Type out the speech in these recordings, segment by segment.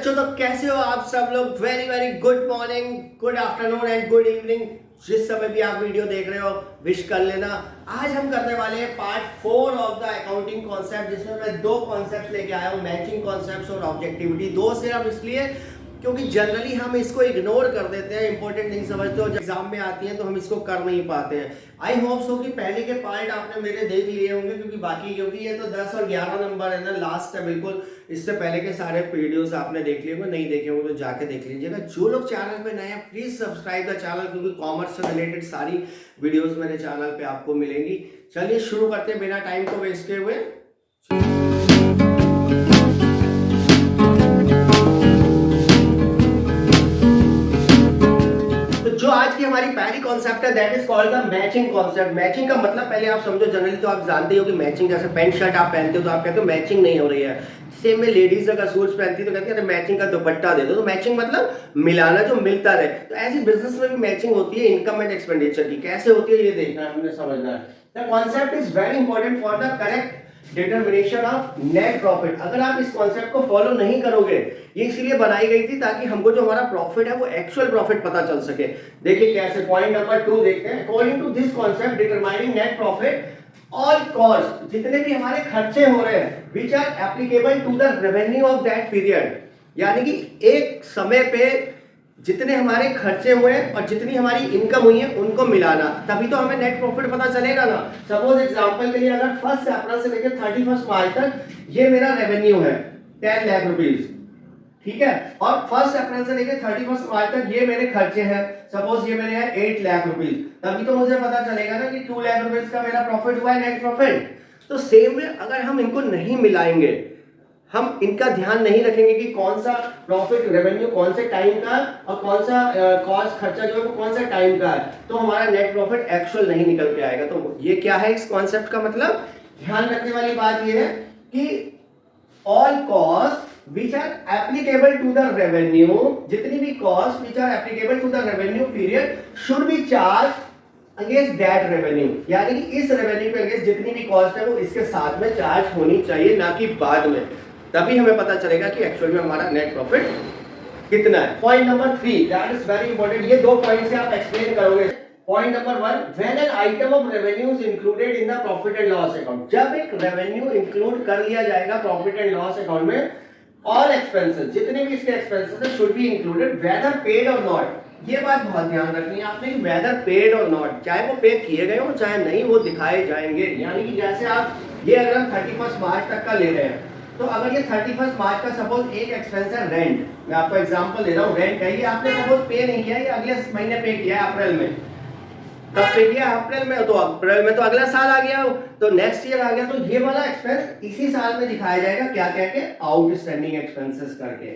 बच्चों, तो कैसे हो आप सब लोग। Very very good morning, good afternoon and good evening. जिस समय भी आप वीडियो देख रहे हो विश कर लेना। आज हम करने वाले हैं part 4 of the accounting concept, जिसमें मैं दो कॉन्सेप्ट लेके आया हूँ, मैचिंग कॉन्सेप्ट और ऑब्जेक्टिविटी। दो सिर्फ इसलिए क्योंकि जनरली हम इसको इग्नोर कर देते हैं, इंपॉर्टेंट नहीं समझते और एग्जाम में आती हैं तो हम इसको कर नहीं पाते हैं। आई होप सो कि पहले के पार्ट आपने मेरे देख लिए होंगे, क्योंकि ये तो 10 और 11 नंबर है ना, लास्ट है बिल्कुल। इससे पहले के सारे वीडियोस आपने देख लिए होंगे, नहीं देखे होंगे तो जाके देख लीजिएगा। जो लोग चैनल पे नए हैं प्लीज सब्सक्राइब द चैनल, क्योंकि कॉमर्स से रिलेटेड सारी वीडियोस मेरे चैनल पे आपको मिलेंगी। चलिए शुरू करते हैं बिना टाइम को वेस्ट किए हुए। जो आज की हमारी पहली कॉन्सेप्ट है that is called the matching concept. Matching का मतलब पहले आप समझो। जनरली तो आप जानते हो कि मैचिंग, जैसे पैंट शर्ट आप पहनते हो तो आप कहते हो मैचिंग नहीं हो रही है। सेम में लेडीज अगर सूट्स पहनती है तो कहती है मैचिंग का दुपट्टा दे दो। तो मैचिंग मतलब मिलाना, जो मिलता रहे। तो ऐसी बिजनेस में भी मैचिंग होती है इनकम एंड एक्सपेंडिचर की। कैसे होती है ये देखना है, हमने समझना है। The concept is very important for the correct determination of net profit. अगर आप इस कॉन्सेप्ट को फॉलो नहीं करोगे, ये इसलिए बनाई गई थी ताकि हमको जो हमारा प्रॉफिट है वो एक्चुअल प्रॉफिट पता चल सके। देखिए कैसे, पॉइंट नंबर 2 देखते हैं। According to this concept determining net profit, all cost, जितने भी हमारे खर्चे हो रहे हैं which are applicable to the revenue of that period, यानी कि एक समय पे जितने हमारे खर्चे हुए और जितनी हमारी इनकम हुई है उनको मिलाना, तभी तो हमें नेट प्रॉफिट पता चलेगा ना। सपोज एग्जांपल के लिए अगर 1 अप्रैल से लेकर 31 मार्च तक ये मेरा रेवेन्यू है 10 लाख रुपीस, ठीक है, और 1 अप्रैल से लेकर 31 मार्च तक ये मेरे खर्चे हैं, सपोज ये मेरे हैं 8 लाख रुपीस, तभी तो मुझे पता चलेगा ना कि 2 लाख रुपीस का मेरा प्रॉफिट हुआ है, नेट प्रॉफिट। तो सेम में अगर हम इनको नहीं मिलाएंगे, हम इनका ध्यान नहीं रखेंगे कि कौन सा प्रॉफिट रेवेन्यू कौन से टाइम का और कौन सा कॉस्ट खर्चा जो है वो कौन सा टाइम का है, तो हमारा नेट प्रॉफिट एक्चुअल नहीं निकल के आएगा। तो ये क्या है इस कॉन्सेप्ट का मतलब? ध्यान रखने वाली बात ये है कि all cost which are applicable to the revenue, जितनी भी cost which are applicable to the revenue period should be charge against that revenue, यानी कि इस रेवेन्यू पे अगेंस्ट जितनी भी कॉस्ट है वो इसके साथ में चार्ज होनी चाहिए, ना कि बाद में। तभी हमें पता चलेगा कि एक्चुअल में हमारा नेट प्रॉफिट कितना है। Point number 3 that is very important. ये दो पॉइंट से आप एक्सप्लेन करोगे। Point number 1, when an item of revenue is included in the profit and loss account, जब एक रेवेन्यू इंक्लूड कर लिया जाएगा प्रॉफिट एंड लॉस अकाउंट में, ऑल एक्सपेंसेस, जितने भी इसके एक्सपेंसेस है, should be included whether paid or not. ये बात बहुत ध्यान रखनी है आपने, वेदर पेड और नॉट, चाहे वो पे किए गए हो चाहे नहीं, वो दिखाए जाएंगे। यानी कि जैसे आप ये अगर 31 मार्च तक का ले रहे हैं, तो अगर ये 31 मार्च का सपोज एक एक्सपेंस है रेंट, मैं आपको एग्जांपल दे रहा हूँ, रेंट है, ये आपने सपोज पे नहीं किया, ये अगले महीने पे किया है अप्रैल में, तब पे किया अप्रैल में, तो अप्रैल में तो अगला साल आ गया, तो नेक्स्ट ईयर आ गया, तो ये वाला एक्सपेंस इसी साल में दिखाया जाएगा, क्या कह के? आउटस्टैंडिंग एक्सपेंसेस करके।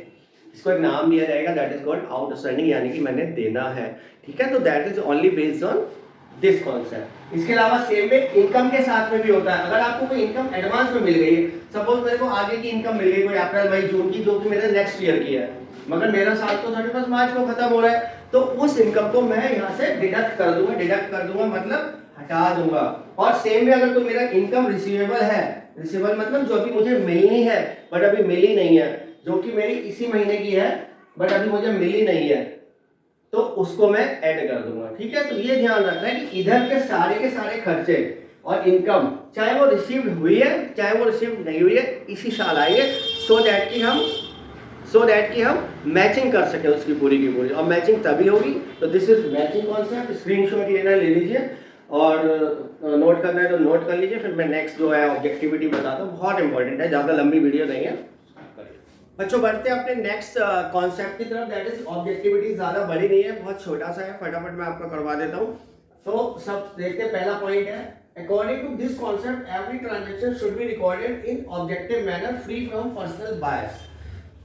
इसको एक नाम दिया जाएगा दैट इज कॉल्ड आउटस्टैंडिंग, यानी कि मैंने देना है, ठीक है। तो that is only based on this concept. इसके अलावा सेम में इनकम के साथ में भी होता है। अगर आपको कोई इनकम एडवांस में मिल गई है, सपोज मेरे को आगे की इनकम मिल गई कोई अप्रैल मई जून की, जो कि मेरे नेक्स्ट ईयर की है, मगर मेरा साल तो 31 मार्च को खत्म हो रहा है, तो उस इनकम को मैं यहाँ से डिडक्ट कर दूंगा मतलब हटा दूंगा। और सेम में अगर तो मेरा इनकम रिसीवेबल है, रिसीवेबल मतलब जो अभी मुझे मिलनी है बट अभी मिली नहीं है, जो कि मेरी इसी महीने की है बट अभी मुझे मिली नहीं है, तो उसको मैं ऐड कर दूंगा, ठीक है। तो ये ध्यान रखना है कि इधर के सारे खर्चे और इनकम, चाहे वो रिसीव्ड हुई है चाहे वो रिसीव्ड नहीं हुई है, इसी साल आएंगे, सो दैट कि हम मैचिंग कर सके उसकी पूरी की पूरी। और मैचिंग तभी होगी, तो this is matching concept. Screenshot लेना ले लीजिए और नोट करना है तो नोट कर लीजिए। फिर मैं नेक्स्ट जो है ऑब्जेक्टिविटी बताता हूँ, बहुत इंपॉर्टेंट है, ज़्यादा लंबी वीडियो नहीं है। बच्चों बढ़ते हैं अपने नेक्स्ट कॉन्सेप्ट की तरफ, दैट इज ऑब्जेक्टिविटी। ज्यादा बड़ी नहीं है, बहुत छोटा सा है, फटाफट मैं आपको करवा देता हूँ। तो सब देखते हैं। पहला पॉइंट है, according to this concept every transaction should be recorded in objective manner free from personal bias.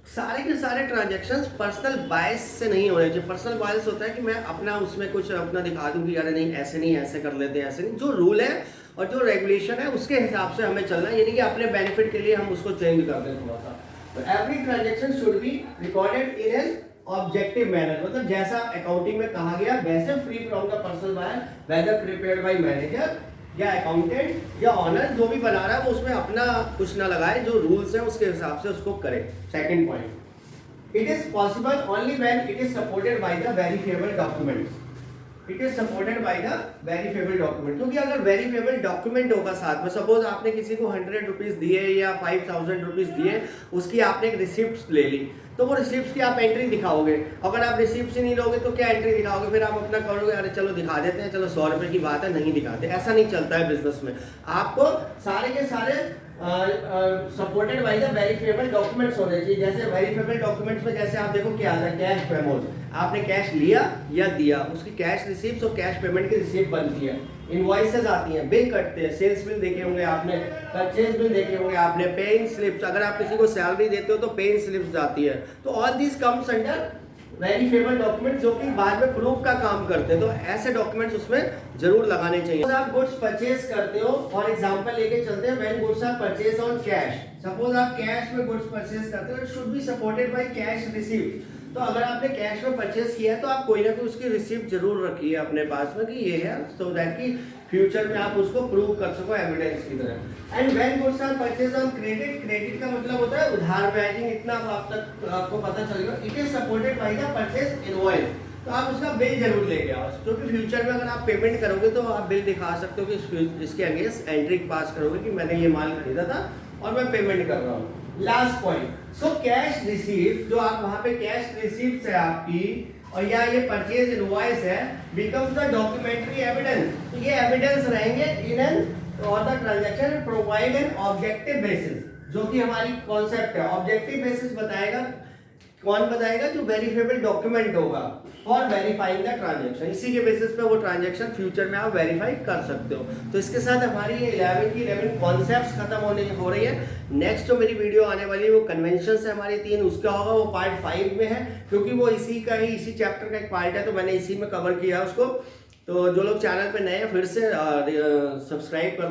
सारे के सारे ट्रांजैक्शंस पर्सनल बायस से नहीं होने चाहिए। पर्सनल बायस होता है कि मैं अपना उसमें कुछ अपना दिखा दूं कि यार नहीं ऐसे नहीं, ऐसे कर लेते हैं, ऐसे नहीं। जो रूल है और जो रेगुलेशन है उसके हिसाब से हमें चलना है, यानी कि अपने बेनिफिट के लिए हम उसको चेंज कर दें थोड़ा सा। Every transaction should be recorded in an objective manner, मतलब जैसा अकाउंटिंग में कहा गया वैसे, free from the personal bias, whether prepared by manager या अकाउंटेंट या ऑनर, जो भी बना रहा है वो उसमें अपना कुछ ना लगाए, जो रूल्स हैं उसके हिसाब से उसको करे। Second point, It is possible only when it is supported by the verifiable documents. It is supported by the verifiable document, क्योंकि अगर वेरीफेबल डॉक्यूमेंट होगा साथ में, सपोज आपने किसी को 100 रुपीज दिए या 5000 रुपीज दिए, उसकी आपने एक रिसिप्ट ले ली, तो वो रिसिप्ट की आप एंट्री दिखाओगे। अगर आप रिसिप्ट ही नहीं लोगे तो क्या एंट्री दिखाओगे? फिर आप अपना करोगे अरे चलो दिखा देते हैं, चलो 100 रुपए की बात है, नहीं दिखाते। ऐसा नहीं चलता है बिजनेस में। आपको सारे के सारे supported by the verifiable documents होने चाहिए। जैसे वेरीफेबल डॉक्यूमेंट्स में जैसे आप देखो क्या आता है, कैश मेमोज, आपने कैश लिया या दिया, उसकी कैश रिसीप्ट और कैश पेमेंट की रिसीप्ट बनती है, इनवॉइसेस आती हैं, बिल कटते हैं, सेल्स बिल देखे होंगे आपने, परचेज बिल देखे होंगे आपने, पेइंग स्लिप्स, अगर आप किसी को सैलरी देते हो तो पेइंग स्लिप्स आती है। तो all this comes under verifiable document, जो कि बाद में प्रूफ का काम करते हैं। तो ऐसे डॉक्यूमेंट्स उसमें जरूर लगाने चाहिए। आप गुड्स परचेज करते हो, फॉर एग्जांपल लेके चलते हैं, when goods are purchase on cash, suppose आप कैश में गुड्स परचेज करते हो, it should be supported by cash receipt. तो अगर आपने कैश में परचेज किया है तो आप कोई ना कोई उसकी रिसिप्ट जरूर रखिए अपने पास में कि ये है, सो दैट कि फ्यूचर में आप उसको प्रूव कर सको एविडेंस की तरह। And when goods are purchase on credit, credit का मतलब होता है उधार बैजिंग, इतना आप तक आपको पता चलेगा। It is supported by the purchase invoice, तो आप उसका बिल जरूर लेके आओ, क्योंकि फ्यूचर में अगर आप पेमेंट करोगे तो आप बिल दिखा सकते हो कि इसके अगेंस्ट एंट्री पास करोगे कि मैंने ये माल खरीदा था और मैं पेमेंट कर रहा हूँ। Last point, so cash receipt, जो आप वहां पे कैश रिसीप्ट है आपकी और या ये परचेज इनवॉइस है, बिकम्स द डॉक्यूमेंट्री एविडेंस। तो ये एविडेंस रहेंगे इन एन और the transaction provide an objective basis, जो कि हमारी कॉन्सेप्ट है। ऑब्जेक्टिव बेसिस बताएगा, कौन बताएगा? जो वेरीफेबल डॉक्यूमेंट होगा फॉर वेरीफाइंग द ट्रांजैक्शन, इसी के बेसिस पे वो ट्रांजैक्शन फ्यूचर में आप वेरीफाई कर सकते हो। तो इसके साथ हमारी ये 11 की 11 कॉन्सेप्ट्स खत्म हो रही है। नेक्स्ट जो मेरी वीडियो आने वाली है वो कन्वेंशन है हमारी 3, उसका होगा, वो पार्ट 5 में है, क्योंकि वो इसी चैप्टर का एक पार्ट है, तो मैंने इसी में कवर किया उसको। तो जो लोग चैनल पे नए हैं फिर से सब्सक्राइब कर